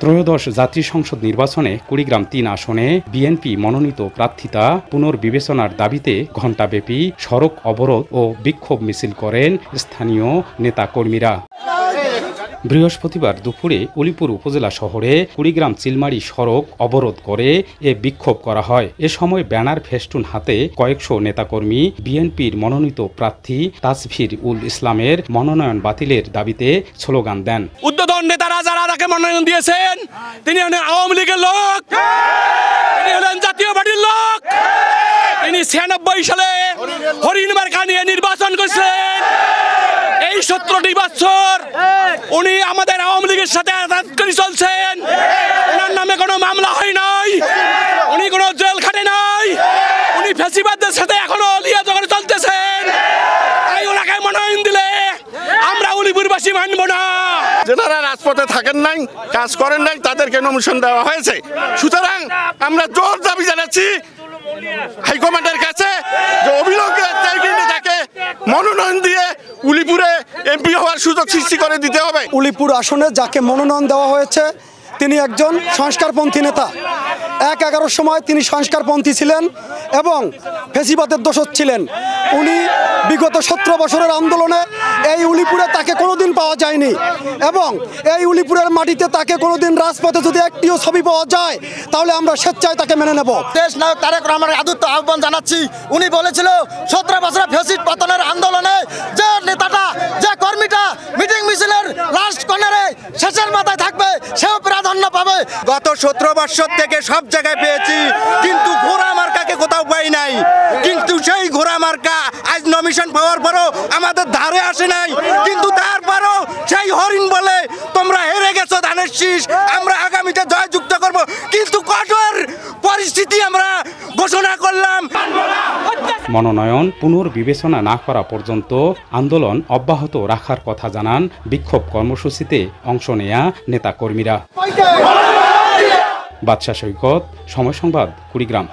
ত্রয়োদশ জাতীয় সংসদ নির্বাচনে কুড়িগ্রাম ৩ আসনে বিএনপি মনোনীত প্রার্থিতা পুনর্বিবেচনার দাবিতে ঘণ্টাব্যাপী সড়ক অবরোধ ও বিক্ষোভ মিছিল করেন স্থানীয় নেতাকর্মীরা। বৃহস্পতিবার দুপুরে উলিপুর উপজেলা শহরে কুড়িগ্রাম চিলমারি সড়ক অবরোধ করে এ বিক্ষোভ করা হয়। এ সময় ব্যানার ফেস্টুন হাতে কয়েকশো নেতাকর্মী বিএনপির মনোনীত প্রার্থী তাসফির উল ইসলামের মনোনয়ন বাতিলের দাবিতে স্লোগান দেন। উদ্বোধন নেতারা যারা তাকে মনোনয়ন দিয়েছেন তিনি হলেন আওয়ামী লীগের লোক, তিনি হলেন জাতীয় পার্টির লোক, তিনি ৯৬ সালে হরিণ মার্কা নিয়ে নির্বাচন করেছিলেন। এই ১৭টি বছর উনি আমাদের আওয়ামী লীগের সাথে আঘাত করে চলছেন। ওনার নামে কোনো মামলা হয় নাই, উনি কোনো জেল খাটে নাই, উনি ফ্যাসিবাদদের সাথে এখনো লিয়াজ করে চলতেছেন। এই ওনাকে মনোনয়ন দিলে আমরা উলিপুরবাসী মানব না। যারা রাজপথে থাকেন নাই, কাজ করেন নাই, তাদেরকে নমিনেশন দেওয়া হয়েছে। সুতরাং আমরা জোর দাবি জানাচ্ছি হাইকমান্ডের কাছে যে অবিলম্বে তাকে মনোনয়ন দিয়ে উলিপুরে এমপি হওয়ার সুযোগ সৃষ্টি করে দিতে হবে। উলিপুর আসনে যাকে মনোনয়ন দেওয়া হয়েছে তিনি একজন সংস্কারপন্থী নেতা। ১-১১ সময় তিনি সংস্কারপন্থী ছিলেন এবং ফেসিবাদের দোষর ছিলেন। উনি বিগত ১৭ বছরের আন্দোলনে এই উলিপুরে তাকে কোনোদিন পাওয়া যায়নি এবং এই উলিপুরের মাটিতে তাকে কোনোদিন রাজপথে যদি একটিও ছবি পাওয়া যায় তাহলে আমরা স্বেচ্ছায় তাকে মেনে নেব। দেশ নায়ক তারেক রহমানের আদুত্ব আহ্বান জানাচ্ছি। উনি বলেছিল ১৭ বছরের ফ্যাসিস্ট পতনের আন্দোলনে যে নেতাটা, যে কর্মীটা মিটিং মিছিলের লাস্ট কর্নারে শেষের মাথায় থাকবে সেও প্রাধান্য পাবে। গত ১৭ বছর থেকে সব জায়গায় পেয়েছি, কিন্তু ঘোড়া মার্কাকে কোথাও পাই নাই। কিন্তু সেই ঘোড়া মার্কা আজ নমিশন পাওয়ার পরও আমাদের ধারে আসে নাই। কিন্তু তারপরও সেই হরিণ বলে তোমরা হেরে গেছো ধানের শীষ, আমরা আগামীতে জয়যুক্ত করব। কিন্তু কঠোর পরিস্থিতি আমরা ঘোষণা করলাম। মনোনয়ন পুনর্বিবেচনা না করা পর্যন্ত আন্দোলন অব্যাহত রাখার কথা জানান বিক্ষোভ কর্মসূচিতে অংশ নেয়া নেতাকর্মীরা। বাদশা সৈকত, সময় সংবাদ, কুড়িগ্রাম।